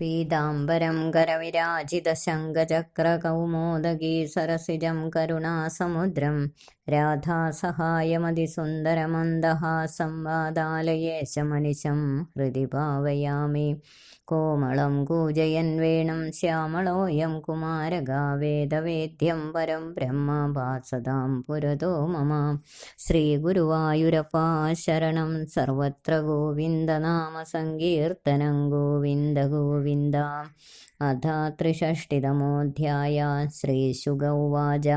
പീതാംബരം കരവിരാജിതശങ്കചക്രകൗമോദഗീ സരസിജം കരുണാസമുദ്രം രാധാസഹായമതിസുന്ദരമന്ദഹാസം വാതാലയേശമനിശം ഹൃദി ഭാവയാമി. കോമളം കൂജയൻ വേണും ശ്യാമളോയം കുമാരകാ വേദവേദ്യം പരം ബ്രഹ്മ ഭാസതാം പുരതോ മമ. ശ്രീഗുരുവായൂരപ്പാ ശരണം. സർവത്ര ഗോവിന്ദനാമ സങ്കീർത്തനം ഗോവിന്ദ ഗോവിന്ദ. അഥ ത്രിഷഷ്ടിതമോऽധ്യായ. ശ്രീശുക ഉവാച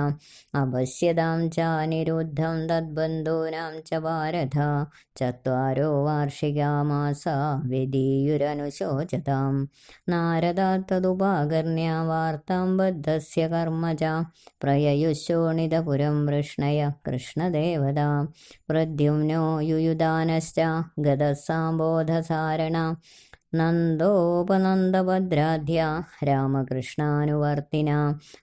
അപശ്യതാം ച നിരുദ്ധം തദ്ബന്ധൂനാം ച ഭാരത ചത്വാരോ വാർഷികാ മാസാ വ്യദീയുരനുശോചതാം. നാരദാ തദുപാകർണ്യ വാർത്താം ബദ്ധസ്യ കർമ്മജ പ്രയയുശോണിതപുരം വൃഷ്ണയ കൃഷ്ണദേവതാ. പ്രദ്യുമ്നോ യുയുധാനശ്ച ഗതസാംബോധസാരണ നന്ദോപനന്ദഭദ്രാധ്യ രാമകൃഷ്ണാനുവർത്തിന.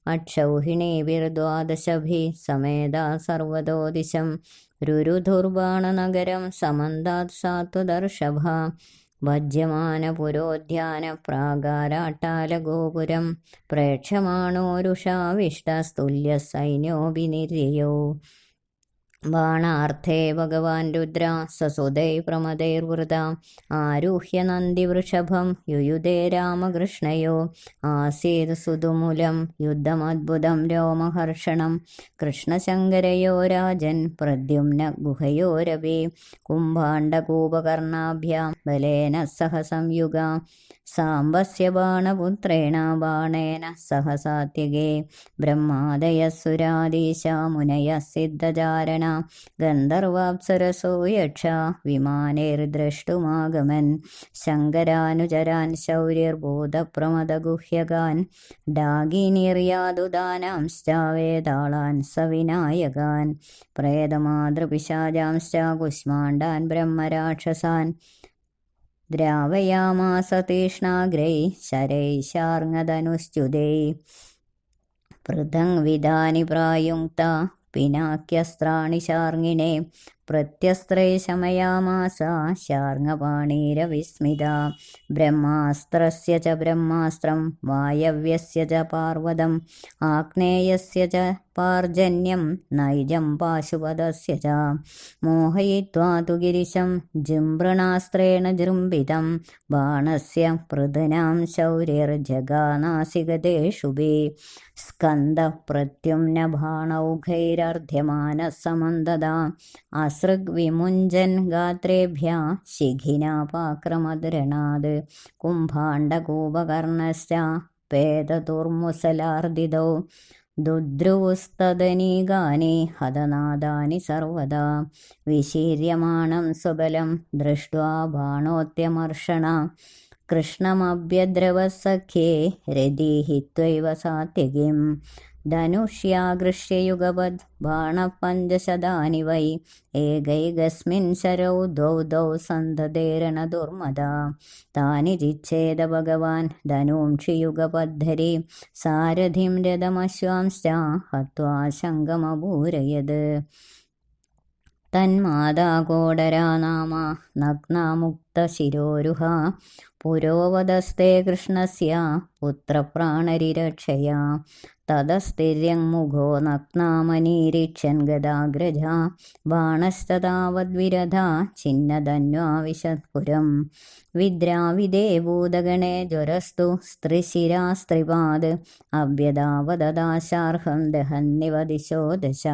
അക്ഷൗഹിണീഭിർദ്വാദശഭിः സമേതാ സർവതോ ദിശം രുരുധുർബാണനഗരം സമന്താത് സാത്വദർശഭ. ഭജ്യമാനപുരോദ്യാന പ്രാകാരാട്ടാലഗോപുരം പ്രേക്ഷമാണോരുഷാവിഷ്ടസ്തുല്യ സൈന്യോഭിനിര്യയോ. ബാണാർത്ഥേ ഭഗവാൻ രുദ്ര സസുതൈ പ്രമദൈർവൃത ആരുഹ്യ നന്ദിവൃഷഭം യുയുധേ രാമകൃഷ്ണയോ. ആസീത് സുതുമുലം യുദ്ധമദ്ഭുതം രോമഹർഷണം കൃഷ്ണശങ്കരയോ രാജൻ പ്രദ്യുമ്ന ഗുഹയോരപി. കുംഭാണ്ഡകൂപകർണാഭ്യാം ബലേന സഹ സംയുഗ സാംബസ്യ ബാണപുത്രേണ ബാണേന സഹ സാത്യകേ. ബ്രഹ്മാദയസുരാദീശ മുനയഃ സിദ്ധചാരണ ഗന്ധർവാപ്സരസോ യക്ഷ വിമാനൈർദ്രഷ്ടുമാഗമൻ. ശങ്കരാനുചരാൻ ശൗര്യർഭൂതപ്രമദഗുഹ്യകാൻ ഡാഗിനീർയാതുദാനാംശ്ച വേതാളാൻ സവിനായകാൻ. പ്രേതമാതൃപിശാചാംശ്ച കുഷ്മാണ്ഡാൻ ബ്രഹ്മരാക്ഷസാൻ ദ്രാവയാമാസ തീക്ഷ്ണാഗ്രൈ ശരൈശാർങ്ങധനുശ്ച്യുതൈ. പൃഥങ്വിധാനി പ്രായുങ്ക്ത പിനാക്യസ്ത്രാണി ശാർങ്ങിണേ പ്രത്യസ്ത്രൈ ശമയാമാസ ശാർങ്ങപാണീരവിസ്മിത. ബ്രഹ്മാസ്ത്രസ്യ ച ബ്രഹ്മാസ്ത്രം വായവ്യസ്യ ച പാർവതം ആഗ്നേയസ്യ ച പാർജന്യം നൈജം പാശുപതസ്യ ച. മോഹയിത്വാ തു ഗിരിശം ജിംഭൃണാസ്ത്രേണ ജൃംഭിതം ബാണസ്യ പൃഥുനാം ശൗര്യർജഗാനാസികതേഷുഭി. സ്കന്ദ പ്രത്യുമ്ന ബാണൗഘൈരർധ്യമാന സമന്തദാ അസൃഗ് വിമുഞ്ചൻ ഗാത്രേഭ്യ ശിഖിനാപാക്രമദ്രണാത്. കുംഭാണ്ഡകൂപകർണശ്ച പേതതുർമുസലാർദിതൗ ദുദ്രുവുസ്തദനീകാനി ഹതനാദാനി സർവദാ. വിശീര്യമാണം സ്വബലം ദൃഷ്ട്വാ ബാണോത്യമർഷണ കൃഷ്ണമഭ്യദ്രവസഖ്യേ രതിഹിത്വൈവ സാത്യകിം. ധനുഷ്യാഗൃഹ്യയുഗപദ് ബാണപഞ്ചശതാനി വൈ ഏകൈകസ്മിൻ ശരൗ ദ്വൗ ദ്വൗ സന്ധതേരണദുർമദാ. താനി ചിച്ഛേദ ഭഗവാൻ ധനൂംഷിയുഗപദ്ധരി സാരഥിം രഥമശ്വാംശ്ച ഹത്വാ ശംഖമപൂരയത്. തന്മാതാ കോടരാ നാമ നഗ്നാമുക്തശിരോരുഹ പുരോവദസ്തേ കൃഷ്ണസ്യ പുത്രപ്രാണരിരക്ഷയാ. തതസ്ഥിര്യങ്മുഖോ നഗ്നാമനീരീക്ഷ്യൻ ഗദാഗ്രജ ബാണശ്ചതാവദ്വിരഥ ഛിന്നധന്വാവിശത്പുരം. വിദ്രാവിദേ ഭൂതഗണേ ജ്വരസ്തു സ്ത്രിശിരാസ്ത്രിപാദ് അഭ്യതാവദദാശാർഹം ദഹന്നിവ ദിശോ ദശ.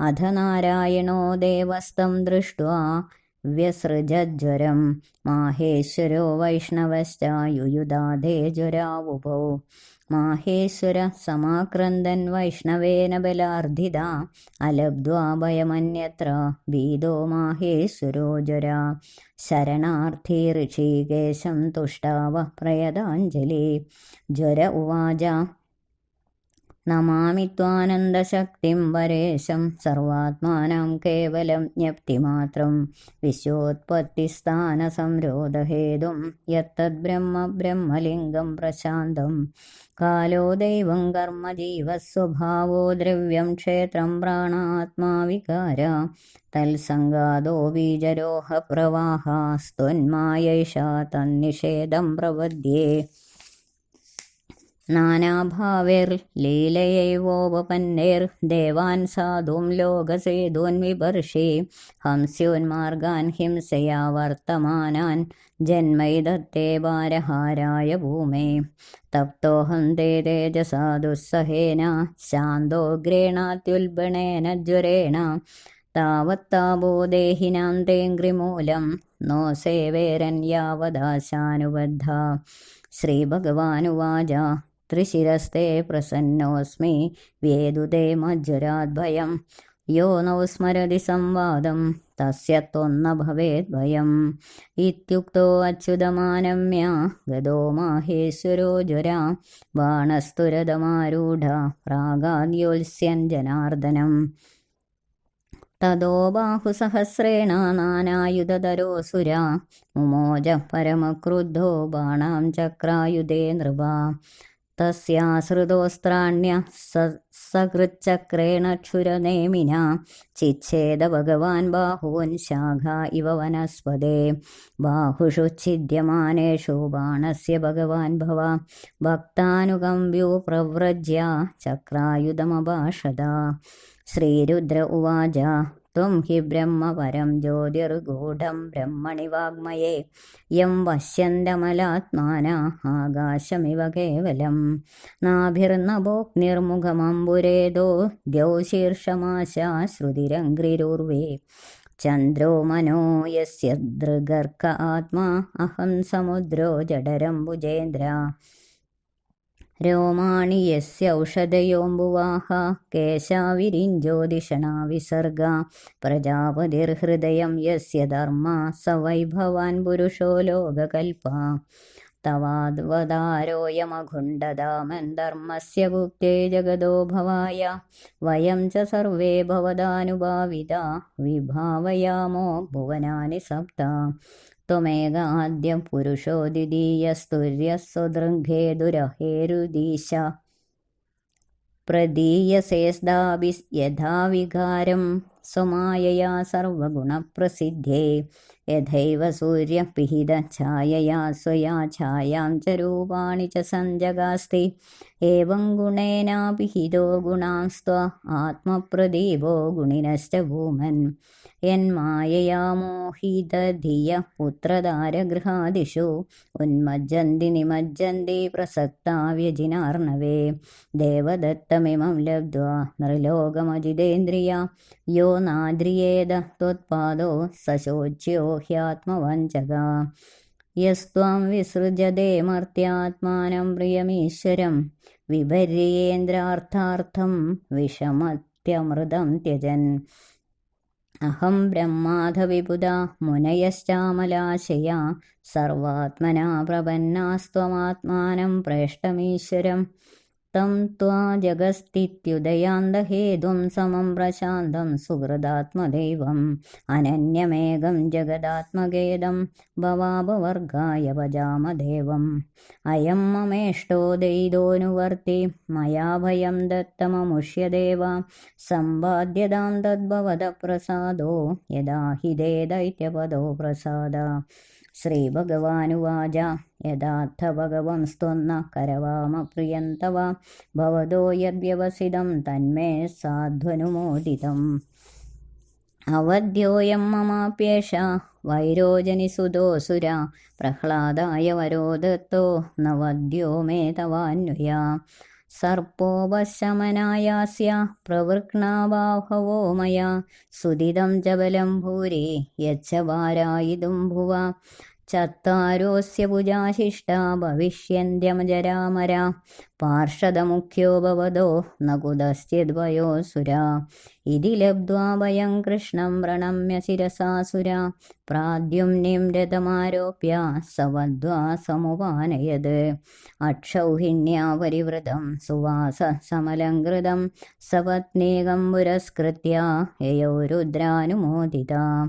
അധ നാരായണോ ദേവസ്തം ദൃഷ്ട്വാ വ്യസൃജജ്വരം മാഹേശ്വരോ വൈഷ്ണവശ്ച യുയുധാധേ ജ്വരാവുഭൗ. മാഹേശ്വര സമാക്രന്ദൻ വൈഷ്ണവേന ബലാർദ്ധിത അലബ്ധ്വാ ഭയമന്യത്ര ഭീതോ മാഹേശ്വരോ ജ്വരാ. ശരണാർത്ഥി ഋഷികേശം തുഷ്ടാവ പ്രയതാഞ്ജലി. ജ്വര ഉവാച നമാമി ത്വാനന്ദശക്തിം പരേശം സർവാത്മാനം കേവലം ജ്ഞപ്തിമാത്രം വിശ്വോത്പത്തിസ്ഥാനസംരോധഹേതും യത്തദ്ബ്രഹ്മ ബ്രഹ്മലിംഗം പ്രശാന്തം. കാലോ ദൈവം കർമ്മ ജീവസ്വഭാവോ ദ്രവ്യം ക്ഷേത്രം പ്രാണാത്മാ വികാര. തൽസംഗാദോ ബീജരോഹ പ്രവാഹാസ്ത്വന്മായൈഷാ തന്നിഷേധം പ്രപദ്യേ. നാനാഭാവൈർലീലയൈവോപപന്നൈർദേവാൻ സാധൂൻ ലോകസേതൂൻ വിപർഷി ഹംസ്യോന്മാർഗാൻ ഹിംസയാ വർത്തമാനാൻ ജന്മൈദത്തേ ഭാരഹാരായ ഭൂമേ തപ്തോഹം തേ തേജസാ ദുസ്സഹേന ശാന്തോഗ്രേണാത്യുൽബണേന ജ്വരേണ താവത്താപോ ദേഹിനാം തേംഗ്രിമൂലം നോ സേവേരൻ യാവദാശാനുബദ്ധ. ശ്രീഭഗവാനുവാച ത്രിശിരസ്തേ പ്രസന്നോസ്മി വേദുതേ മജ്ജരാദ്ഭയം യോ നൗ സ്മരതി സംവാദം തസ്യ ത്വന്ന ഭവേത് ഭയം. ഇത്യുക്തോ അച്യുതമാനമ്യ ഗതോ മാഹേശ്വരോ ജ്വരാ ബാണസ്തുരതമാരൂഢ പ്രാഗാദ്യോത്സ്യൻ ജനാർദ്ദനം. തതോ ബാഹുസഹസ്രേണ നാനായുധധരോസുരാ മുമോജ പരമക്രുദ്ധോ ബാണാം ചക്രായുധേ നൃപ. തസ്യാശ്രിതോസ്ത്രാണ്യ സകൃച്ചക്രേണ ക്ഷുരനേമിന ചിച്ഛേദ ഭഗവാൻ ബാഹൂൻ ശാഖ ഇവ വനസ്പതേ. ബാഹുഷു ഛിദ്യമാനേഷു ബാണസ്യ ഭഗവാൻ ഭവ ഭക്താനുകമ്പ്യോ പ്രവ്രജ്യ ചക്രായുധമഭാഷത. ശ്രീരുദ്ര ഉവാച ത്വം ഹി ബ്രഹ്മ പരം ജ്യോതിർഗൂഢം ബ്രഹ്മണി വാഗ്മയേ യം പശ്യന്തമലാത്മാന ആകാശമിവ കേവലം. നാഭിർനഭോഗ്നിർമുഖമംബുരേതോ ദ്യൗശീർഷമാശാ ശ്രുതിരംഘ്രിരുർവേ ചന്ദ്രോ മനോ യസ്യ ദൃഗർക്ക ആത്മാ അഹം സമുദ്രോ ജഡരംബുജേന്ദ്ര. രോമാണി യസ്യൗഷധയോऽംബുവാഹ കേശാവിരിഞ്ജോതിഷണാ വിസർഗ. പ്രജാപതിർഹൃദയം യസ്യ ധർമ്മ സ വൈഭവാൻ പുരുഷോ ലോകകൽപ. തവാവതാരോയമഖുണ്ഡധാമൻ ധർമ്മസ്യ ഗുപ്തേ ജഗദോ ഭവായ വയം ച സർവേ ഭവദാനുഭാവിതാ വിഭാവയാമോ ഭുവനാനി സപ്ത. ത്വമേക ആദ്യം പുരുഷോ ദ്വിതീയസ്തുര്യഃ സ്വദൃഗ്ഭേദുരഹേരുദീശ. പ്രദീയസേസ്താഭിസ് യഥാ വികാരം സ്വമായയാ സർവഗുണപ്രസിദ്ധേ. യഥൈവ സൂര്യഃ പിഹിതഛായയാ സ്വയാ ഛായാം ച രൂപാണി ച സഞ്ജഗാസ്തി. ഏവം ഗുണേനാപിഹിതോ ഗുണാംസ്ത്വ ആത്മപ്രദീപോ ഗുണിനശ്ച ഭൂമൻ. യന്മായയാ മോഹിതധിയഃ പുത്രധാരഗൃഹാദിഷു ഉന്മജ്ജന്തി നിമജ്ജന്തി പ്രസക്താ വ്യജിനാർണവേ. ദേവദത്തമിമം ലബ്ധ്വാ നൃലോകമജിതേന്ദ്രിയാ യോ നാദ്രിയേത ത്വത്പാദോ സശോച്യോ ഹ്യാത്മവഞ്ചക. യസ്ത്വാം വിസൃജതേ മർത്യാത്മാനം പ്രിയമീശ്വരം വിപര്യേന്ദ്രാർത്ഥാർത്ഥം വിഷമത്യമൃതം ത്യജൻ. അഹം ബ്രഹ്മാധവിപുതാ മുനയശ്ചാമലാശയാ സർവാത്മനാ പ്രപന്നാസ്ത്വമാത്മാനം പ്രേഷ്ടമീശ്വരം. തം ത്വാ ജഗസ്ഥിത്യുദയാന്തഹേതും സമം പ്രശാന്തം സുഹൃദാത്മദൈവം അനന്യമേകം ജഗദാത്മകേദം ഭവാപവർഗായ ഭജാമദേവം. അയം മമേഷ്ടോ ദയിതോനുവർത്തി മയാ ഭയം ദത്തമമുഷ്യദേവ സമ്പാദ്യതാം തദ്ഭവത പ്രസാദോ യദാ ഹി ദേ ദൈത്യപദോ പ്രസാദ. ശ്രീഭഗവാനുവാച യഥാർത്ഥ ഭഗവം സ്ത്വന്ന കരവാമ പ്രിയം തവ ഭവതോ യദ്വ്യവസിതം തന്മേ സാധ്വനുമോദിതം. അവധ്യോയം മമാപ്യേഷ വൈരോജനിസുതോസുര പ്രഹ്ലാദായ വരോ ദത്തോ ന വധ്യോ മേ തവാന്വയാ. സർപ്പോപശമനായാസ്യ പ്രവൃക്ണാബാഹവോ മയാ സുദിതം ച ബലം ഭൂരി യച്ഛ ഭാരായിതും ഭുവ. ചത്താരോസ്യ ഭുജാശിഷ്ടാ ഭവിഷ്യന്ത്യമജരാമരാ പാർഷദമുഖ്യോ ഭവതോ ന കുതശ്ചിദ്വയോസുരാ. ഇതി ലബ്ധ്വാ ഭയം കൃഷ്ണം പ്രണമ്യ ശിരസാസുരാ പ്രാദ്യുമ്നിം രഥമാരോപ്യ സവധ്വാ സമുപാനയത്. അക്ഷൗഹിണ്യാ പരിവൃതം സുവാസ സമലങ്കൃതം സപത്നീകം പുരസ്കൃത്യ യയോ രുദ്രാനുമോദിതാ.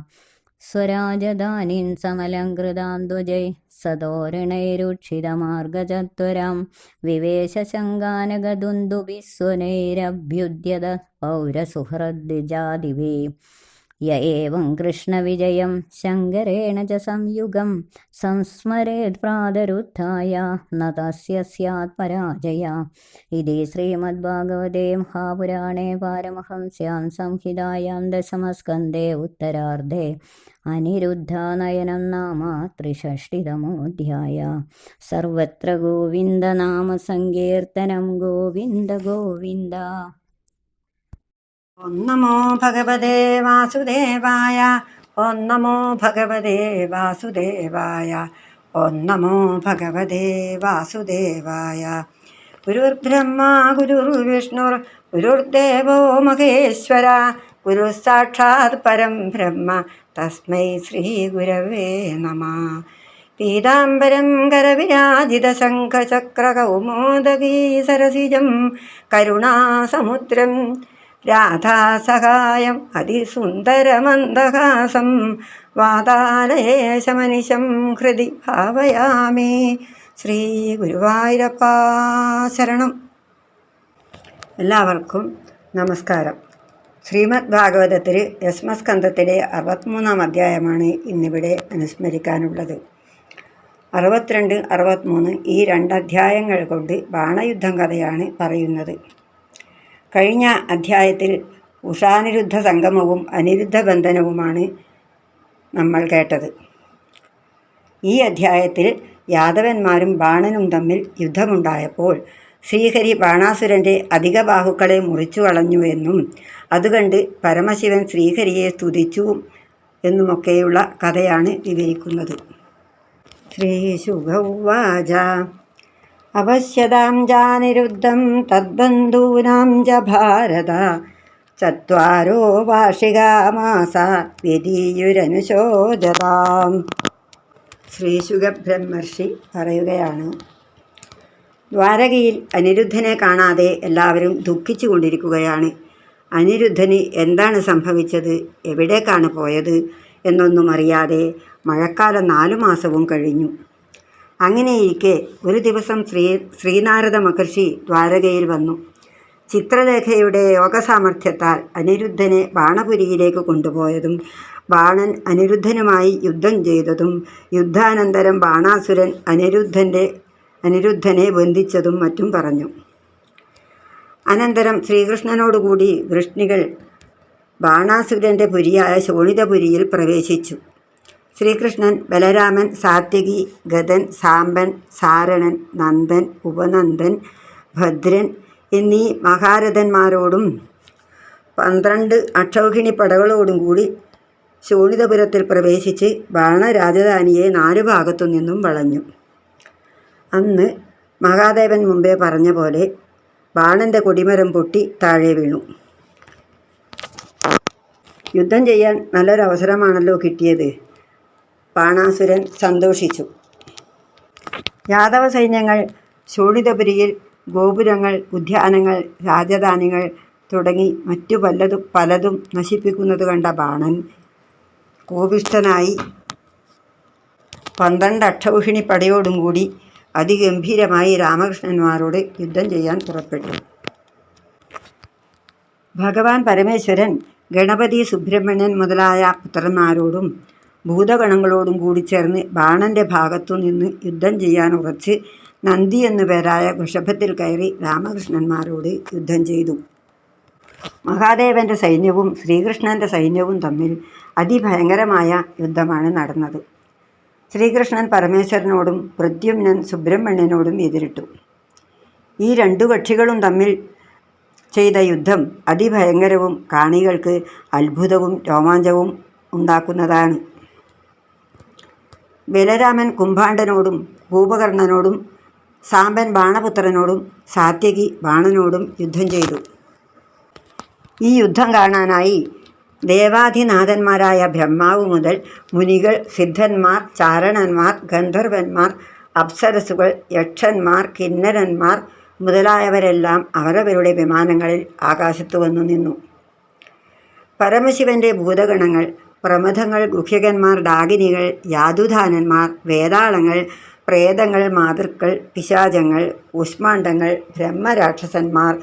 സ്വരാജധാനീൻ സമലങ്കൃതാം ധ്വജൈ സതോരണൈരുക്ഷിതമാർഗചത്വരാം വിവേശശങ്കാനകദുന്ദുഭിസ്വനൈരഭ്യുദ്യത പൗരസുഹൃദ്വിജാദിവേ. യ ഏവം കൃഷ്ണവിജയം ശങ്കരേണ ച സംയുഗം സംസ്മരേത് പ്രാതരുദ്ധായ ന തസ്യ സ്യാത് പരാജയ. ഇതി ശ്രീമദ്ഭാഗവതേ മഹാപുരാണേ പാരമഹംസ്യാം സംഹിതായാം ദശമസ്കന്ധേ ഉത്തരാർദ്ധേ അനിരുദ്ധാനയനം നാമ 63-തമോऽധ്യായ. സർവത്ര ഗോവിന്ദനാമസങ്കീർത്തനം. ഗോവിന്ദ ഗോവിന്ദ. ഓം നമോ ഭഗവതേ വാസുദേവായ. ഓം നമോ ഭഗവതേ വാസുദേവായ. ഓം നമോ ഭഗവതേ വാസുദേവായ. ഗുരുർബ്രഹ്മ ഗുരുർവിഷ്ണുർ ഗുരുർദേവോ മഹേശ്വര. ഗുരു സാക്ഷാത് പരം ബ്രഹ്മ തസ്മൈ ശ്രീ ഗുരവേ നമഃ. പീതാംബരം കരവിരാജിതശംഖചക്രകൗമോദഗീ സരസിജം കരുണാസമുദ്രം രാധാസഹായം അതിസുന്ദരമന്ദഹാസം വാതാലയേശമനിശം ഹൃദി ഭാവയാമി. ശ്രീ ഗുരുവായൂരപ്പാ ശരണം. എല്ലാവർക്കും നമസ്കാരം. ശ്രീമദ് ഭാഗവതത്തിൽ ദശമസ്കന്ധത്തിലെ 63-ാം അധ്യായമാണ് ഇന്നിവിടെ അനുസ്മരിക്കാനുള്ളത്. 62, 63 ഈ 2 അധ്യായങ്ങൾ കൊണ്ട് ബാണയുദ്ധം കഥയാണ് പറയുന്നത്. കഴിഞ്ഞ അധ്യായത്തിൽ ഉഷാനിരുദ്ധ സംഗമവും അനിരുദ്ധ ബന്ധനവുമാണ് നമ്മൾ കേട്ടത്. ഈ അധ്യായത്തിൽ യാദവന്മാരും ബാണനും തമ്മിൽ യുദ്ധമുണ്ടായപ്പോൾ ശ്രീഹരി ബാണാസുരൻ്റെ അധിക ബാഹുക്കളെ മുറിച്ചു കളഞ്ഞു എന്നും അതുകണ്ട് പരമശിവൻ ശ്രീഹരിയെ സ്തുതിച്ചു എന്നുമൊക്കെയുള്ള കഥയാണ് വിവരിക്കുന്നത്. ശ്രീശുക ഉവാച അപശ്യതാം ജാനിരുദ്ധം തദ്ബന്ധൂനാം ച ഭാരത 4 വാർഷികാമാസ വ്യതീയുരനുശോചതാം. ശ്രീശുക ബ്രഹ്മർഷി പറയുകയാണ്, ദ്വാരകയിൽ അനിരുദ്ധനെ കാണാതെ എല്ലാവരും ദുഃഖിച്ചു കൊണ്ടിരിക്കുകയാണ്. അനിരുദ്ധന് എന്താണ് സംഭവിച്ചത്, എവിടേക്കാണ് പോയത് എന്നൊന്നും അറിയാതെ മഴക്കാലം 4 മാസവും കഴിഞ്ഞു. അങ്ങനെയിരിക്കെ ഒരു ദിവസം ശ്രീനാരദ മഹർഷി ദ്വാരകയിൽ വന്നു. ചിത്രലേഖയുടെ യോഗസാമർഥ്യത്താൽ അനിരുദ്ധനെ ബാണപുരിയിലേക്ക് കൊണ്ടുപോയതും ബാണൻ അനിരുദ്ധനുമായി യുദ്ധം ചെയ്തതും യുദ്ധാനന്തരം ബാണാസുരൻ അനിരുദ്ധനെ ബന്ധിച്ചതും മറ്റും പറഞ്ഞു. അനന്തരം ശ്രീകൃഷ്ണനോടുകൂടി വൃഷ്ണികൾ ബാണാസുരൻ്റെ പുരിയായ ശോണിതപുരിയിൽ പ്രവേശിച്ചു. ശ്രീകൃഷ്ണൻ, ബലരാമൻ, സാത്യകി, ഗദൻ, സാമ്പൻ, സാരണൻ, നന്ദൻ, ഉപനന്ദൻ, ഭദ്രൻ എന്നീ മഹാരഥന്മാരോടും 12 അക്ഷൗഹിണി പടകളോടും കൂടി ശോണിതപുരത്തിൽ പ്രവേശിച്ച് ബാണരാജധാനിയെ 4 ഭാഗത്തു നിന്നും വളഞ്ഞു. അന്ന് മഹാദേവൻ മുമ്പേ പറഞ്ഞ പോലെ ബാണൻ്റെ കൊടിമരം പൊട്ടി താഴെ വീണു. യുദ്ധം ചെയ്യാൻ നല്ലൊരവസരമാണല്ലോ കിട്ടിയത്. ബാണാസുരൻ സന്തോഷിച്ചു. യാദവ സൈന്യങ്ങൾ ശോണിതപുരിയിൽ ഗോപുരങ്ങൾ, ഉദ്യാനങ്ങൾ, രാജധാനികൾ തുടങ്ങി മറ്റു പലതും നശിപ്പിക്കുന്നത് കണ്ട ബാണൻ കോപിഷ്ഠനായി 12 അക്ഷൗഹിണി പടയോടും കൂടി അതിഗംഭീരമായി രാമകൃഷ്ണന്മാരോട് യുദ്ധം ചെയ്യാൻ പുറപ്പെട്ടു. ഭഗവാൻ പരമേശ്വരൻ ഗണപതി, സുബ്രഹ്മണ്യൻ മുതലായ പുത്രന്മാരോടും ഭൂതഗണങ്ങളോടും കൂടി ചേർന്ന് ബാണൻ്റെ ഭാഗത്തു നിന്ന് യുദ്ധം ചെയ്യാൻ ഉറച്ച് നന്ദി എന്നു പേരായ വൃഷഭത്തിൽ കയറി രാമകൃഷ്ണന്മാരോട് യുദ്ധം ചെയ്തു. മഹാദേവൻ്റെ സൈന്യവും ശ്രീകൃഷ്ണൻ്റെ സൈന്യവും തമ്മിൽ അതിഭയങ്കരമായ യുദ്ധമാണ് നടന്നത്. ശ്രീകൃഷ്ണൻ പരമേശ്വരനോടും പ്രദ്യുമ്നൻ സുബ്രഹ്മണ്യനോടും എതിരിട്ടു. ഈ 2 കക്ഷികളും തമ്മിൽ ചെയ്ത യുദ്ധം അതിഭയങ്കരവും കാണികൾക്ക് അത്ഭുതവും രോമാഞ്ചവും ഉണ്ടാക്കുന്നതാണ്. ബലരാമൻ കുംഭാണ്ഡനോടും കൂപകർണനോടും സാമ്പൻ ബാണപുത്രനോടും സാത്യകി ബാണനോടും യുദ്ധം ചെയ്തു. ഈ യുദ്ധം കാണാനായി ദേവാധിനാഥന്മാരായ ബ്രഹ്മാവ് മുതൽ മുനികൾ, സിദ്ധന്മാർ, ചാരണന്മാർ, ഗന്ധർവന്മാർ, അപ്സരസുകൾ, യക്ഷന്മാർ, കിന്നരന്മാർ മുതലായവരെല്ലാം അവരവരുടെ വിമാനങ്ങളിൽ ആകാശത്തു വന്നു നിന്നു. പരമശിവൻ്റെ ഭൂതഗണങ്ങൾ, പ്രമഥങ്ങൾ, ഗുഹ്യകന്മാർ, ഡാകിനികൾ, യാദുധാനന്മാർ, വേതാളങ്ങൾ, പ്രേതങ്ങൾ, മാതൃക്കൾ, പിശാചങ്ങൾ, കൂഷ്മാണ്ഡങ്ങൾ, ബ്രഹ്മരാക്ഷസന്മാർ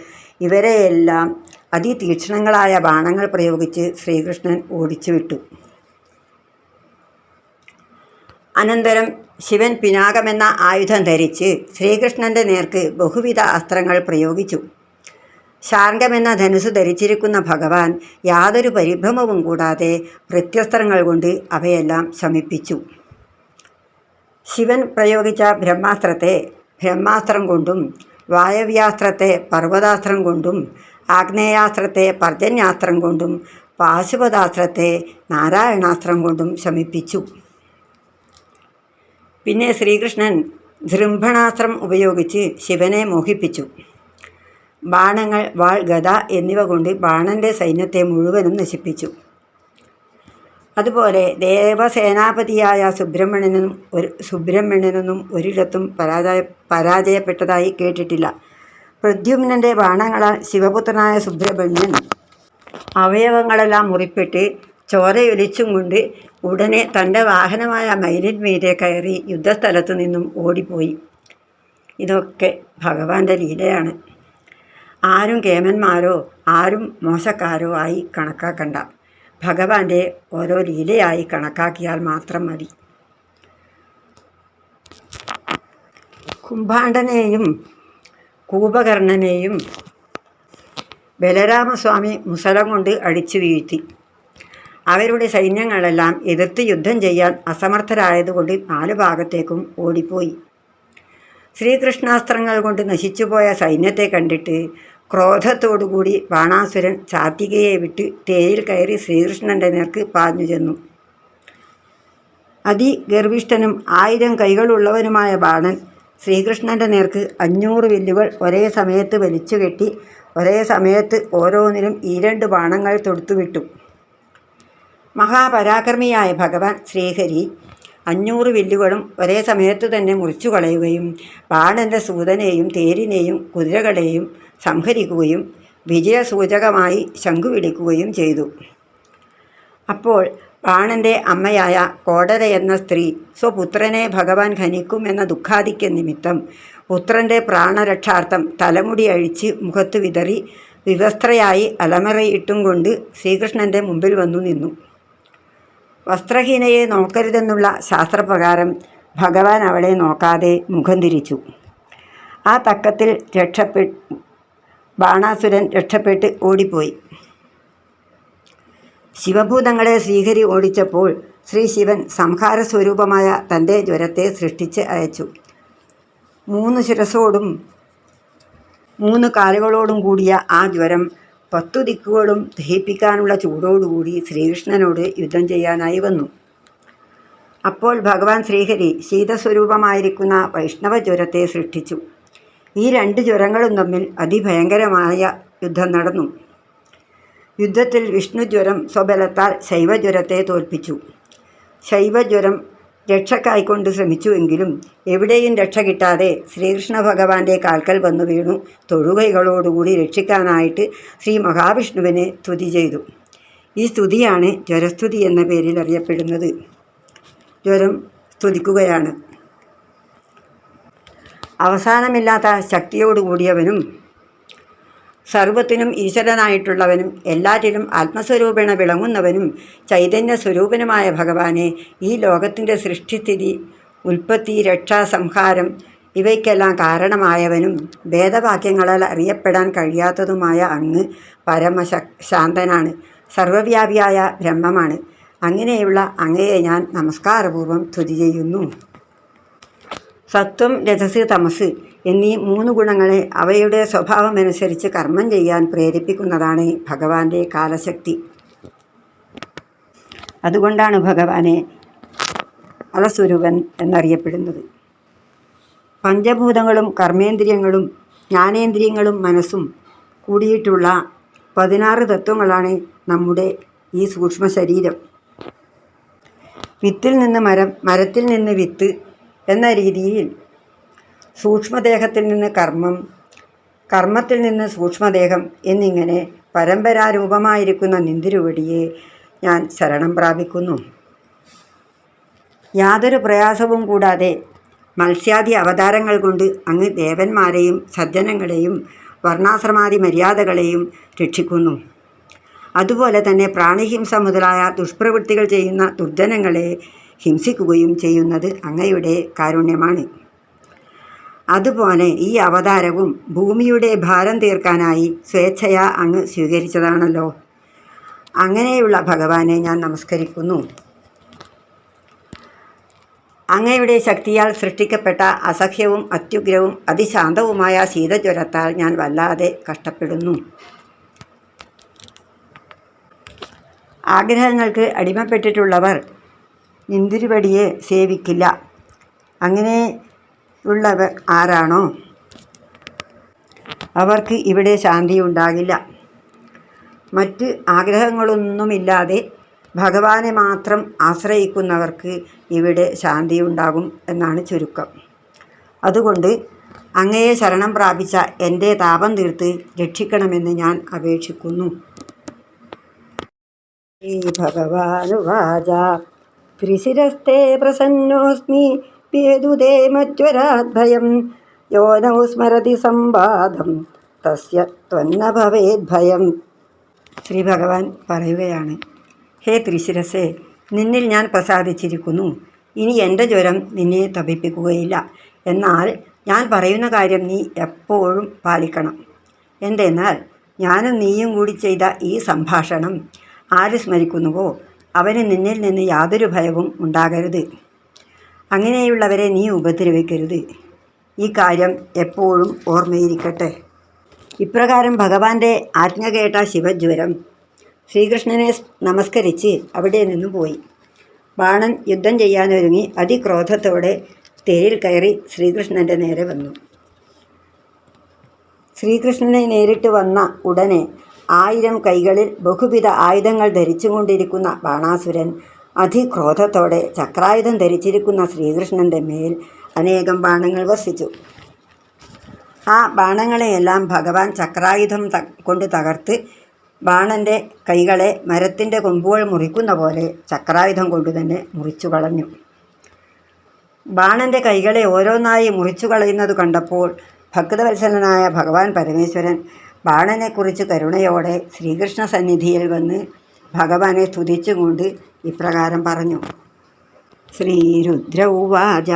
ഇവരെയെല്ലാം അതിതീക്ഷ്ണങ്ങളായ ബാണങ്ങൾ പ്രയോഗിച്ച് ശ്രീകൃഷ്ണൻ ഓടിച്ചുവിട്ടു. അനന്തരം ശിവൻ പിനാകമെന്ന ആയുധം ധരിച്ച് ശ്രീകൃഷ്ണൻ്റെ നേർക്ക് ബഹുവിധ അസ്ത്രങ്ങൾ പ്രയോഗിച്ചു. ശാർംഗമെന്ന ധനുസ് ധരിച്ചിരിക്കുന്ന ഭഗവാൻ യാതൊരു പരിഭ്രമവും കൂടാതെ പ്രത്യസ്ത്രങ്ങൾ കൊണ്ട് അവയെല്ലാം ശമിപ്പിച്ചു. ശിവൻ പ്രയോഗിച്ച ബ്രഹ്മാസ്ത്രത്തെ ബ്രഹ്മാസ്ത്രം കൊണ്ടും, വായവ്യാസ്ത്രത്തെ പർവ്വതാസ്ത്രം കൊണ്ടും, ആഗ്നേയാസ്ത്രത്തെ പർജന്യാസ്ത്രം കൊണ്ടും, പാശുപതാസ്ത്രത്തെ നാരായണാസ്ത്രം കൊണ്ടും ശമിപ്പിച്ചു. പിന്നെ ശ്രീകൃഷ്ണൻ ജൃംഭണാസ്ത്രം ഉപയോഗിച്ച് ശിവനെ മോഹിപ്പിച്ചു. ബാണങ്ങൾ, വാൾ, ഗദ എന്നിവ കൊണ്ട് ബാണൻ്റെ സൈന്യത്തെ മുഴുവനും നശിപ്പിച്ചു. അതുപോലെ ദേവസേനാപതിയായ സുബ്രഹ്മണ്യനൊന്നും ഒരിടത്തും പരാജയപ്പെട്ടതായി കേട്ടിട്ടില്ല. പ്രദ്യുമ്നൻ്റെ ബാണങ്ങളാൽ ശിവപുത്രനായ സുബ്രഹ്മണ്യൻ അവയവങ്ങളെല്ലാം മുറിപ്പെട്ട് ചോരയൊലിച്ചും കൊണ്ട് ഉടനെ തൻ്റെ വാഹനമായ മയിലിന്മീതെ കയറി യുദ്ധസ്ഥലത്തു നിന്നും ഓടിപ്പോയി. ഇതൊക്കെ ഭഗവാന്റെ ലീലയാണ്. ആരും കേമന്മാരോ ആരും മോശക്കാരോ ആയി കണക്കാക്കണ്ട. ഭഗവാന്റെ ഓരോ ലീലയായി കണക്കാക്കിയാൽ മാത്രം മതി. കുംഭാണ്ഡനെയും കൂപകർണനെയും ബലരാമസ്വാമി മുസലം കൊണ്ട് അടിച്ചു വീഴ്ത്തി. അവരുടെ സൈന്യങ്ങളെല്ലാം എതിർത്ത് യുദ്ധം ചെയ്യാൻ അസമർത്ഥരായതുകൊണ്ട് 4 ഭാഗത്തേക്കും ഓടിപ്പോയി. ശ്രീകൃഷ്ണാസ്ത്രങ്ങൾ കൊണ്ട് നശിച്ചുപോയ സൈന്യത്തെ കണ്ടിട്ട് ക്രോധത്തോടുകൂടി ബാണാസുരൻ സാത്വികയെ വിട്ട് തേരിൽ കയറി ശ്രീകൃഷ്ണൻ്റെ നേർക്ക് പാഞ്ഞു ചെന്നു. അതിഗർവിഷ്ഠനും 1000 കൈകളുള്ളവനുമായ ബാണൻ ശ്രീകൃഷ്ണൻ്റെ നേർക്ക് 500 വില്ലുകൾ ഒരേ സമയത്ത് വലിച്ചുകെട്ടി ഒരേ സമയത്ത് ഓരോന്നിലും ഈ 2 ബാണങ്ങൾ തൊടുത്തുവിട്ടു. മഹാപരാക്രമിയായ ഭഗവാൻ ശ്രീഹരി 500 വില്ലുകളും ഒരേ സമയത്തു തന്നെ മുറിച്ചു കളയുകയും ബാണൻ്റെ സൂതനെയും തേരിനെയും കുതിരകളെയും സംഹരിക്കുകയും വിജയസൂചകമായി ശംഖു വിളിക്കുകയും ചെയ്തു. അപ്പോൾ ബാണൻ്റെ അമ്മയായ കോടര എന്ന സ്ത്രീ സ്വപുത്രനെ ഭഗവാൻ ഖനിക്കുമെന്ന ദുഃഖാധിക്യ നിമിത്തം പുത്രൻ്റെ പ്രാണരക്ഷാർത്ഥം തലമുടി അഴിച്ച് മുഖത്ത് വിതറി വിവസ്ത്രയായി അലമറയിട്ടും കൊണ്ട് ശ്രീകൃഷ്ണൻ്റെ മുമ്പിൽ വന്നു നിന്നു. വസ്ത്രഹീനയെ നോക്കരുതെന്നുള്ള ശാസ്ത്രപ്രകാരം ഭഗവാൻ അവളെ നോക്കാതെ മുഖം തിരിച്ചു. ആ തക്കത്തിൽ ബാണാസുരൻ രക്ഷപ്പെട്ട് ഓടിപ്പോയി. ശിവഭൂതങ്ങളെ ശ്രീഹരി ഓടിച്ചപ്പോൾ ശ്രീ ശിവൻ സംഹാരസ്വരൂപമായ തൻ്റെ ജ്വരത്തെ സൃഷ്ടിച്ച് അയച്ചു. 3 ശിരസോടും 3 കാലുകളോടും കൂടിയ ആ ജ്വരം 10 ദിക്കുകളും ദഹിപ്പിക്കാനുള്ള ചൂടോടുകൂടി ശ്രീകൃഷ്ണനോട് യുദ്ധം ചെയ്യാനായി വന്നു. അപ്പോൾ ഭഗവാൻ ശ്രീഹരി ശീതസ്വരൂപമായിരിക്കുന്ന വൈഷ്ണവജ്വരത്തെ സൃഷ്ടിച്ചു. ഈ 2 ജ്വരങ്ങളും തമ്മിൽ അതിഭയങ്കരമായ യുദ്ധം നടന്നു. യുദ്ധത്തിൽ വിഷ്ണുജ്വരം സ്വബലത്താൽ ശൈവജ്വരത്തെ തോൽപ്പിച്ചു. ശൈവജ്വരം രക്ഷക്കായിക്കൊണ്ട് ശ്രമിച്ചുവെങ്കിലും എവിടെയും രക്ഷ കിട്ടാതെ ശ്രീകൃഷ്ണ ഭഗവാന്റെ കാൽക്കൽ വന്നു വീണു തൊഴുകൈകളോടുകൂടി രക്ഷിക്കാനായിട്ട് ശ്രീ മഹാവിഷ്ണുവിനെ സ്തുതി ചെയ്തു. ഈ സ്തുതിയാണ് ജ്വരസ്തുതി എന്ന പേരിൽ അറിയപ്പെടുന്നത്. ജ്വരം സ്തുതിക്കുകയാണ്. അവസാനമില്ലാത്ത ശക്തിയോടുകൂടിയവനും സർവത്തിനും ഈശ്വരനായിട്ടുള്ളവനും എല്ലാറ്റിലും ആത്മസ്വരൂപേണ വിളങ്ങുന്നവനും ചൈതന്യ സ്വരൂപനുമായ ഭഗവാനെ ഈ ലോകത്തിൻ്റെ സൃഷ്ടിസ്ഥിതി ഉൽപ്പത്തി രക്ഷാ സംഹാരം ഇവയ്ക്കെല്ലാം കാരണമായവനും വേദവാക്യങ്ങളാൽ അറിയപ്പെടാൻ കഴിയാത്തതുമായ അങ്ങ് പരമശാന്തനാണ്, സർവവ്യാപിയായ ബ്രഹ്മമാണ്. അങ്ങനെയുള്ള അങ്ങയെ ഞാൻ നമസ്കാരപൂർവ്വം സ്തുതി ചെയ്യുന്നു. സത്വം, രജസ്, തമസ് എന്നീ 3 ഗുണങ്ങളെ അവയുടെ സ്വഭാവമനുസരിച്ച് കർമ്മം ചെയ്യാൻ പ്രേരിപ്പിക്കുന്നതാണ് ഭഗവാന്റെ കാലശക്തി. അതുകൊണ്ടാണ് ഭഗവാനെ കാലസ്വരൂപൻ എന്നറിയപ്പെടുന്നത്. പഞ്ചഭൂതങ്ങളും കർമ്മേന്ദ്രിയങ്ങളും ജ്ഞാനേന്ദ്രിയങ്ങളും മനസ്സും കൂടിയിട്ടുള്ള 16 തത്വങ്ങളാണ് നമ്മുടെ ഈ സൂക്ഷ്മ ശരീരം. വിത്തിൽ നിന്ന് മരം, മരത്തിൽ നിന്ന് വിത്ത് എന്ന രീതിയിൽ സൂക്ഷ്മദേഹത്തിൽ നിന്ന് കർമ്മം, കർമ്മത്തിൽ നിന്ന് സൂക്ഷ്മദേഹം എന്നിങ്ങനെ പരമ്പരാരൂപമായിരിക്കുന്ന നിന്തിരുവടിയെ ഞാൻ ശരണം പ്രാപിക്കുന്നു. യാതൊരു പ്രയാസവും കൂടാതെ മത്സ്യാദി അവതാരങ്ങൾ കൊണ്ട് അങ്ങ് ദേവന്മാരെയും സജ്ജനങ്ങളെയും വർണ്ണാശ്രമാദി മര്യാദകളെയും രക്ഷിക്കുന്നു. അതുപോലെ തന്നെ പ്രാണിഹിംസ മുതലായ ദുഷ്പ്രവൃത്തികൾ ചെയ്യുന്ന ദുർജനങ്ങളെ ഹിംസിക്കുകയും ചെയ്യുന്നത് അങ്ങയുടെ കാരുണ്യമാണ്. അതുപോലെ ഈ അവതാരവും ഭൂമിയുടെ ഭാരം തീർക്കാനായി സ്വേച്ഛയാ അങ്ങ് സ്വീകരിച്ചതാണല്ലോ. അങ്ങനെയുള്ള ഭഗവാനെ ഞാൻ നമസ്കരിക്കുന്നു. അങ്ങയുടെ ശക്തിയാൽ സൃഷ്ടിക്കപ്പെട്ട അസഹ്യവും അത്യുഗ്രവും അതിശാന്തവുമായ ശീതജ്വരത്താൽ ഞാൻ വല്ലാതെ കഷ്ടപ്പെടുന്നു. ആഗ്രഹങ്ങൾക്ക് അടിമപ്പെട്ടിട്ടുള്ളവർ നിന്തിരുവടിയെ സേവിക്കില്ല. അങ്ങനെയുള്ളവർ ആരാണോ അവർക്ക് ഇവിടെ ശാന്തിയുണ്ടാകില്ല. മറ്റ് ആഗ്രഹങ്ങളൊന്നുമില്ലാതെ ഭഗവാനെ മാത്രം ആശ്രയിക്കുന്നവർക്ക് ഇവിടെ ശാന്തിയുണ്ടാകും എന്നാണ് ചുരുക്കം. അതുകൊണ്ട് അങ്ങയെ ശരണം പ്രാപിച്ച എൻ്റെ താപം തീർത്ത് രക്ഷിക്കണമെന്ന് ഞാൻ അപേക്ഷിക്കുന്നു. ശ്രീ ഭഗവാനുവാച ത്രിശിരസ്തേ പ്രസന്നോസ്മി പേതുദേ മജ്വരാദ്ഭയം യോനൗ സ്മരതി സംവാദം തസ്യ ത്വന്ന ഭവേദ്ഭയം. ശ്രീ ഭഗവാൻ പറയുകയാണ്, ഹേ ത്രിശിരസേ, നിന്നിൽ ഞാൻ പ്രസാദിച്ചിരിക്കുന്നു. ഇനി എൻ്റെ ജ്വരം നിന്നെ തപിപ്പിക്കുകയില്ല. എന്നാൽ ഞാൻ പറയുന്ന കാര്യം നീ എപ്പോഴും പാലിക്കണം. എന്തെന്നാൽ ഞാനും നീയും കൂടി ചെയ്ത ഈ സംഭാഷണം ആര് സ്മരിക്കുന്നുവോ അവന് നിന്നിൽ നിന്ന് യാതൊരു ഭയവും ഉണ്ടാകരുത്. അങ്ങനെയുള്ളവരെ നീ ഉപദ്രവിക്കരുത്. ഈ കാര്യം എപ്പോഴും ഓർമ്മയിരിക്കട്ടെ. ഇപ്രകാരം ഭഗവാന്റെ ആജ്ഞ കേട്ട ശിവജ്വരം ശ്രീകൃഷ്ണനെ നമസ്കരിച്ച് അവിടെ നിന്ന് പോയി. ബാണൻ യുദ്ധം ചെയ്യാനൊരുങ്ങി അതിക്രോധത്തോടെ തേരിൽ കയറി ശ്രീകൃഷ്ണൻ്റെ നേരെ വന്നു. ശ്രീകൃഷ്ണനെ നേരിട്ട് വന്ന ഉടനെ 1000 കൈകളിൽ ബഹുവിധ ആയുധങ്ങൾ ധരിച്ചുകൊണ്ടിരിക്കുന്ന ബാണാസുരൻ അതിക്രോധത്തോടെ ചക്രായുധം ധരിച്ചിരിക്കുന്ന ശ്രീകൃഷ്ണൻ്റെ മേൽ അനേകം ബാണങ്ങൾ വർഷിച്ചു. ആ ബാണങ്ങളെയെല്ലാം ഭഗവാൻ ചക്രായുധം കൊണ്ട് തകർത്ത് ബാണൻ്റെ കൈകളെ മരത്തിൻ്റെ കൊമ്പുകൾ മുറിക്കുന്ന പോലെ ചക്രായുധം കൊണ്ട് തന്നെ മുറിച്ചു കളഞ്ഞു. ബാണൻ്റെ കൈകളെ ഓരോന്നായി മുറിച്ചു കളയുന്നത് കണ്ടപ്പോൾ ഭക്തവത്സലനായ ഭഗവാൻ പരമേശ്വരൻ ബാണനെക്കുറിച്ച് കരുണയോടെ ശ്രീകൃഷ്ണ സന്നിധിയിൽ വന്ന് ഭഗവാനെ സ്തുതിച്ചുകൊണ്ട് ഇപ്രകാരം പറഞ്ഞു. ശ്രീരുദ്ര ഉവാച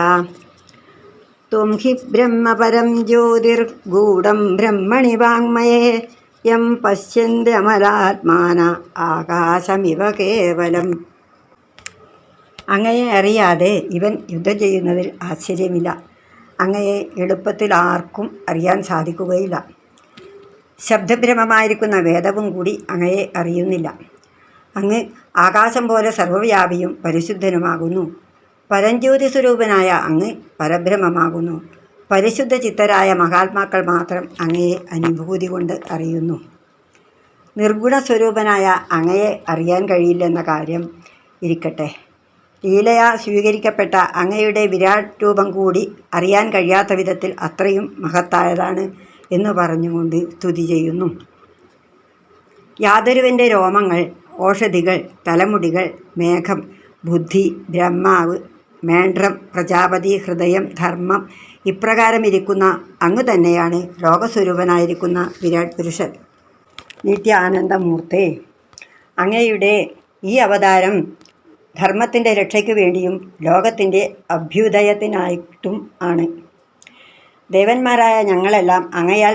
ത്വം ഹി ബ്രഹ്മപരം ജ്യോതിർഗൂഢം ബ്രഹ്മണി വാങ്മയേ യം പശ്യന്ത്യമലാത്മാന ആകാശമിവ കേവലം. അങ്ങയെ അറിയാതെ ഇവൻ യുദ്ധം ചെയ്യുന്നതിൽ ആശ്ചര്യമില്ല. അങ്ങയെ എളുപ്പത്തിൽ ആർക്കും അറിയാൻ സാധിക്കുകയില്ല. ശബ്ദബ്രഹ്മമായിരിക്കുന്ന വേദവും കൂടി അങ്ങയെ അറിയുന്നില്ല. അങ്ങ് ആകാശം പോലെ സർവ്വവ്യാപിയും പരിശുദ്ധനുമാകുന്നു. പരഞ്ജ്യോതി സ്വരൂപനായ അങ്ങ് പരബ്രഹ്മമാകുന്നു. പരിശുദ്ധ ചിത്തരായ മഹാത്മാക്കൾ മാത്രം അങ്ങയെ അനുഭൂതി കൊണ്ട് അറിയുന്നു. നിർഗുണസ്വരൂപനായ അങ്ങയെ അറിയാൻ കഴിയില്ലെന്ന കാര്യം ഇരിക്കട്ടെ. ലീലയാ സ്വീകരിക്കപ്പെട്ട അങ്ങയുടെ വിരാട് രൂപം കൂടി അറിയാൻ കഴിയാത്ത വിധത്തിൽ അത്രയും മഹത്തായതാണ് എന്ന് പറഞ്ഞുകൊണ്ട് സ്തുതി ചെയ്യുന്നു. യാതൊരുവൻ്റെ രോമങ്ങൾ, ഓഷധികൾ, തലമുടികൾ, മേഘം, ബുദ്ധി, ബ്രഹ്മാവ്, മേണ്ഡ്രം, പ്രജാപതി, ഹൃദയം, ധർമ്മം ഇപ്രകാരമിരിക്കുന്ന അങ്ങ് തന്നെയാണ് ലോകസ്വരൂപനായിരിക്കുന്ന വിരാട് പുരുഷൻ. നിത്യാനന്ദമൂർത്തേ, അങ്ങയുടെ ഈ അവതാരം ധർമ്മത്തിൻ്റെ രക്ഷയ്ക്ക് വേണ്ടിയും ലോകത്തിൻ്റെ അഭ്യുദയത്തിനായിട്ടും ആണ്. ദേവന്മാരായ ഞങ്ങളെല്ലാം അങ്ങയാൽ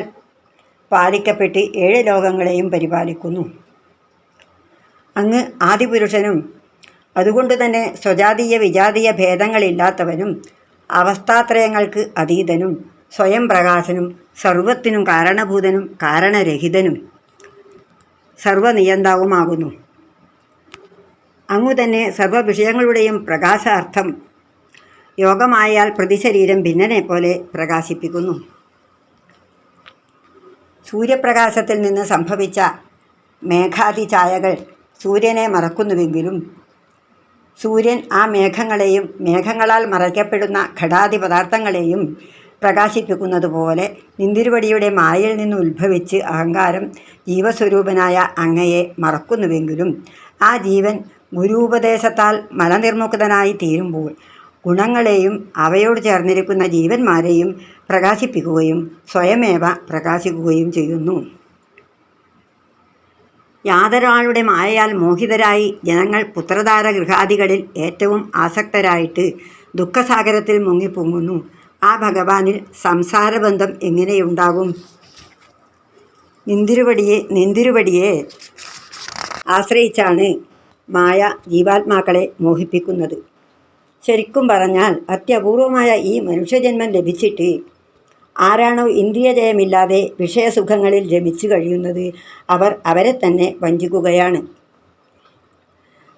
പാലിക്കപ്പെട്ട് 7 ലോകങ്ങളെയും പരിപാലിക്കുന്നു. അങ്ങ് ആദിപുരുഷനും അതുകൊണ്ട് തന്നെ സ്വജാതീയ വിജാതീയ ഭേദങ്ങളില്ലാത്തവനും അവസ്ഥാത്രയങ്ങൾക്ക് അതീതനും സ്വയം പ്രകാശനും സർവത്തിനും കാരണഭൂതനും കാരണരഹിതനും സർവനിയന്താവുമാകുന്നു. അങ്ങു തന്നെ സർവവിഷയങ്ങളുടെയും പ്രകാശാർത്ഥം യോഗമായാൽ പ്രതിശരീരം ഭിന്നനെ പോലെ പ്രകാശിപ്പിക്കുന്നു. സൂര്യപ്രകാശത്തിൽ നിന്ന് സംഭവിച്ച മേഘാദി ഛായകൾ സൂര്യനെ മറക്കുന്നുവെങ്കിലും സൂര്യൻ ആ മേഘങ്ങളെയും മേഘങ്ങളാൽ മറയ്ക്കപ്പെടുന്ന ഘടാദി പദാർത്ഥങ്ങളെയും പ്രകാശിപ്പിക്കുന്നത് പോലെ നിന്തിരുവടിയുടെ മായയിൽ നിന്ന് ഉത്ഭവിച്ച് അഹങ്കാരം ജീവസ്വരൂപനായ അങ്ങയെ മറക്കുന്നുവെങ്കിലും ആ ജീവൻ ഗുരൂപദേശത്താൽ മലനിർമുക്തനായി തീരുമ്പോൾ ഗുണങ്ങളെയും അവയോട് ചേർന്നിരിക്കുന്ന ജീവന്മാരെയും പ്രകാശിപ്പിക്കുകയും സ്വയമേവ പ്രകാശിക്കുകയും ചെയ്യുന്നു. യാതൊരാളുടെ മായയാൽ മോഹിതരായി ജനങ്ങൾ പുത്രധാര ഗൃഹാദികളിൽ ഏറ്റവും ആസക്തരായിട്ട് ദുഃഖസാഗരത്തിൽ മുങ്ങിപ്പൊങ്ങുന്നു. ആ ഭഗവാനിൽ സംസാരബന്ധം എങ്ങനെയുണ്ടാകും? നിന്തിരുവടിയെ ആശ്രയിച്ചാണ് മായ ജീവാത്മാക്കളെ മോഹിപ്പിക്കുന്നത്. ശരിക്കും പറഞ്ഞാൽ അത്യപൂർവമായ ഈ മനുഷ്യജന്മം ലഭിച്ചിട്ട് ആരാണോ ഇന്ദ്രിയജയമില്ലാതെ വിഷയസുഖങ്ങളിൽ രമിച്ചു കഴിയുന്നത് അവർ അവരെ തന്നെ വഞ്ചിക്കുകയാണ്.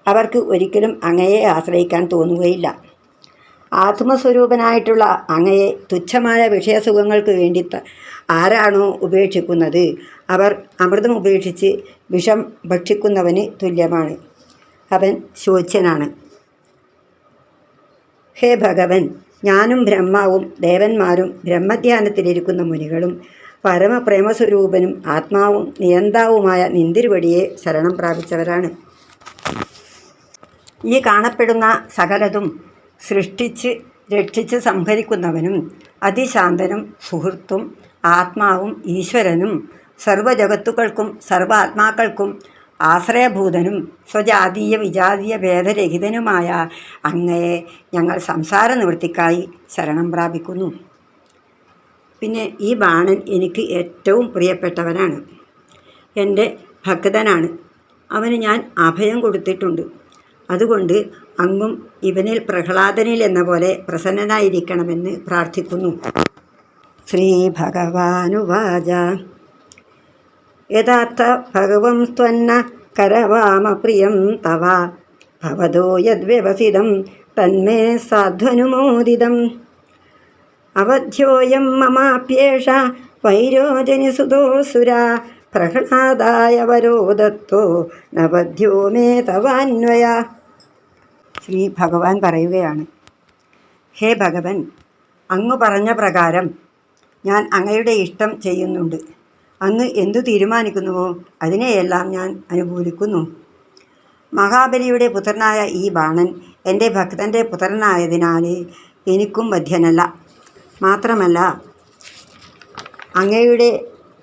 അവർക്ക് ഒരിക്കലും അങ്ങയെ ആശ്രയിക്കാൻ തോന്നുകയില്ല. ആത്മസ്വരൂപനായിട്ടുള്ള അങ്ങയെ തുച്ഛമായ വിഷയസുഖങ്ങൾക്ക് വേണ്ടി ആരാണോ ഉപേക്ഷിക്കുന്നത് അവർ അമൃതം ഉപേക്ഷിച്ച് വിഷം ഭക്ഷിക്കുന്നവന് തുല്യമാണ്. അവൻ ശോച്യനാണ്. ഹേ ഭഗവൻ, ഞാനും ബ്രഹ്മാവും ദേവന്മാരും ബ്രഹ്മധ്യാനത്തിലിരിക്കുന്ന മുനികളും പരമപ്രേമസ്വരൂപനും ആത്മാവും നിയന്താവുമായ നിന്തിരുവടിയെ ശരണം പ്രാപിച്ചവരാണ്. ഈ കാണപ്പെടുന്ന സകലതും സൃഷ്ടിച്ച് രക്ഷിച്ച് സംഹരിക്കുന്നവനും അതിശാന്തനും സുഹൃത്തും ആത്മാവും ഈശ്വരനും സർവജഗത്തുക്കൾക്കും സർവാത്മാക്കൾക്കും ആശ്രയഭൂതനും സ്വജാതീയ വിജാതീയ ഭേദരഹിതനുമായ അങ്ങയെ ഞങ്ങൾ സംസാര നിവൃത്തിക്കായി ശരണം പ്രാപിക്കുന്നു. പിന്നെ ഈ ബാണൻ എനിക്ക് ഏറ്റവും പ്രിയപ്പെട്ടവനാണ്. എൻ്റെ ഭക്തനാണ്. അവന് ഞാൻ അഭയം കൊടുത്തിട്ടുണ്ട്. അതുകൊണ്ട് അങ്ങും ഇവനിൽ പ്രഹ്ലാദനിൽ എന്ന പോലെ പ്രസന്നനായിരിക്കണമെന്ന് പ്രാർത്ഥിക്കുന്നു. ശ്രീ ഭഗവാനുവാച യഥാർത്ഥ ഭഗവം ത്വന്ന കരവാമ പ്രിയം തവ ഭവതോ യദ്വ്യവസിതം തന്മേ സാധ്വനുമോദിതം അവധ്യോയം മമാപ്യേഷ വൈരോജനിസുതോസുര പ്രഹ്ലാദായ വരോ ദത്തോ നവധ്യോ മേ തവാന്വയ. ശ്രീ ഭഗവാൻ പറയുകയാണ്, ഹേ ഭഗവൻ, അങ്ങ് പറഞ്ഞ പ്രകാരം ഞാൻ അങ്ങയുടെ ഇഷ്ടം ചെയ്യുന്നുണ്ട്. അങ്ങ് എന്തു തീരുമാനിക്കുന്നുവോ അതിനെയെല്ലാം ഞാൻ അനുകൂലിക്കുന്നു. മഹാബലിയുടെ പുത്രനായ ഈ ബാണൻ എൻ്റെ ഭക്തൻ്റെ പുത്രനായതിനാൽ എനിക്കും ബദ്ധ്യനല്ല. മാത്രമല്ല അങ്ങയുടെ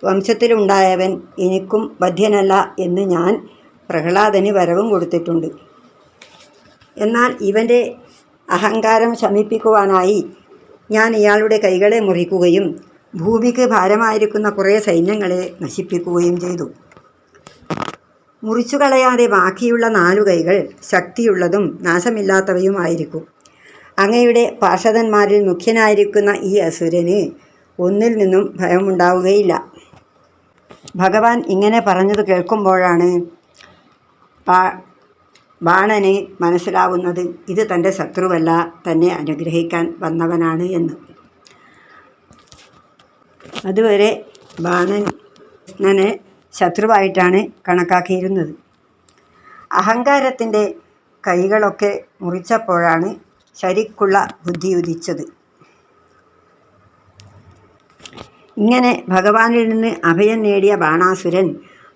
വംശത്തിലുണ്ടായവൻ എനിക്കും ബദ്ധ്യനല്ല എന്ന് ഞാൻ പ്രഹ്ലാദന് വരവും കൊടുത്തിട്ടുണ്ട്. എന്നാൽ ഇവൻ്റെ അഹങ്കാരം ശമിപ്പിക്കുവാനായി ഞാൻ ഇയാളുടെ കൈകളെ മുറിക്കുകയും ഭൂമിക്ക് ഭാരമായിരിക്കുന്ന കുറേ സൈന്യങ്ങളെ നശിപ്പിക്കുകയും ചെയ്തു. മുറിച്ചു കളയാതെ ബാക്കിയുള്ള 4 കൈകൾ ശക്തിയുള്ളതും നാശമില്ലാത്തവയുമായിരിക്കും. അങ്ങയുടെ പാർഷദന്മാരിൽ മുഖ്യനായിരിക്കുന്ന ഈ അസുരന് ഒന്നിൽ നിന്നും ഭയമുണ്ടാവുകയില്ല. ഭഗവാൻ ഇങ്ങനെ പറഞ്ഞത് കേൾക്കുമ്പോഴാണ് ബാണന് മനസ്സിലാവുന്നത് ഇത് തൻ്റെ ശത്രുവല്ല, തന്നെ അനുഗ്രഹിക്കാൻ വന്നവനാണ് എന്ന്. അതുവരെ ബാണൻ കൃഷ്ണനെ ശത്രുവായിട്ടാണ് കണക്കാക്കിയിരുന്നത്. അഹങ്കാരത്തിൻ്റെ കൈകളൊക്കെ മുറിച്ചപ്പോഴാണ് ശരിക്കുള്ള ബുദ്ധി ഉദിച്ചത്. ഇങ്ങനെ ഭഗവാനിൽ നിന്ന് അഭയം നേടിയ ബാണാസുരൻ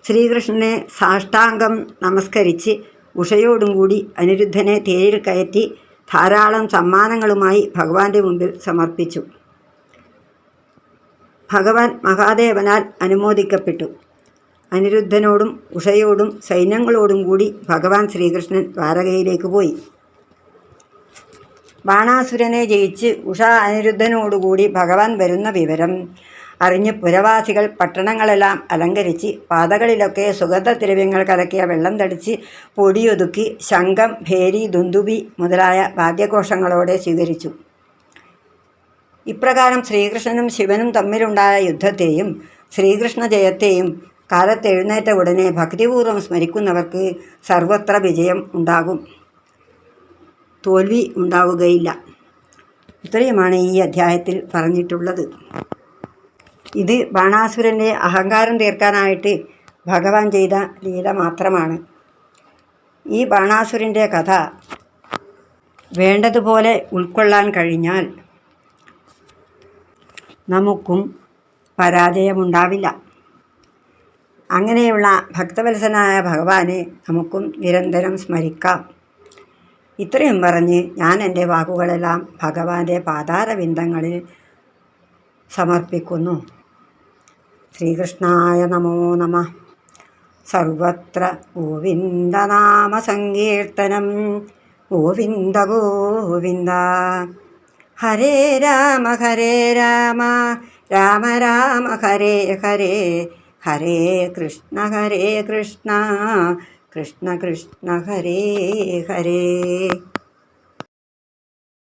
ശ്രീകൃഷ്ണനെ സാഷ്ടാംഗം നമസ്കരിച്ച് ഉഷയോടും കൂടി അനിരുദ്ധനെ തേരിൽ കയറ്റി ധാരാളം സമ്മാനങ്ങളുമായി ഭഗവാന്റെ മുമ്പിൽ സമർപ്പിച്ചു. ഭഗവാൻ മഹാദേവനാൽ അനുമോദിക്കപ്പെട്ടു. അനിരുദ്ധനോടും ഉഷയോടും സൈന്യങ്ങളോടും കൂടി ഭഗവാൻ ശ്രീകൃഷ്ണൻ ദ്വാരകയിലേക്ക് പോയി. ബാണാസുരനെ ജയിച്ച് ഉഷ അനിരുദ്ധനോടുകൂടി ഭഗവാൻ വരുന്ന വിവരം അറിഞ്ഞ് പുരവാസികൾ പട്ടണങ്ങളെല്ലാം അലങ്കരിച്ച് പാതകളിലൊക്കെ സുഗന്ധദ്രവ്യങ്ങൾ കലക്കിയ വെള്ളം തളിച്ച് പൊടിയൊതുക്കി ശംഖം, ഭേരി, ദുന്ദുബി മുതലായ വാദ്യഘോഷങ്ങളോടെ സ്വീകരിച്ചു. ഇപ്രകാരം ശ്രീകൃഷ്ണനും ശിവനും തമ്മിലുണ്ടായ യുദ്ധത്തെയും ശ്രീകൃഷ്ണ ജയത്തെയും കാലത്തെഴുന്നേറ്റ ഉടനെ ഭക്തിപൂർവ്വം സ്മരിക്കുന്നവർക്ക് സർവത്ര വിജയം ഉണ്ടാകും, തോൽവി ഉണ്ടാവുകയില്ല. ഇത്രയുമാണ് ഈ അധ്യായത്തിൽ പറഞ്ഞിട്ടുള്ളത്. ഇത് ബാണാസുരൻ്റെ അഹങ്കാരം തീർക്കാനായിട്ട് ഭഗവാൻ ചെയ്ത ലീല മാത്രമാണ്. ഈ ബാണാസുരൻ്റെ കഥ വേണ്ടതുപോലെ ഉൾക്കൊള്ളാൻ കഴിഞ്ഞാൽ നമുക്കും പരാജയമുണ്ടാവില്ല. അങ്ങനെയുള്ള ഭക്തവത്സനായ ഭഗവാനെ നമുക്കും നിരന്തരം സ്മരിക്കാം. ഇത്രയും പറഞ്ഞ് ഞാൻ എൻ്റെ വാക്കുകളെല്ലാം ഭഗവാന്റെ പാതാരവിന്ദങ്ങളിൽ സമർപ്പിക്കുന്നു. ശ്രീകൃഷ്ണായ നമോ നമഃ. സർവത്ര ഗോവിന്ദനാമ സങ്കീർത്തനം. ഗോവിന്ദ ഗോവിന്ദ. ഹരേ രാമ രാമ രാമ ഹരേ ഹരേ, ഹരേ കൃഷ്ണ കൃഷ്ണ കൃഷ്ണ ഹരേ ഹരേ.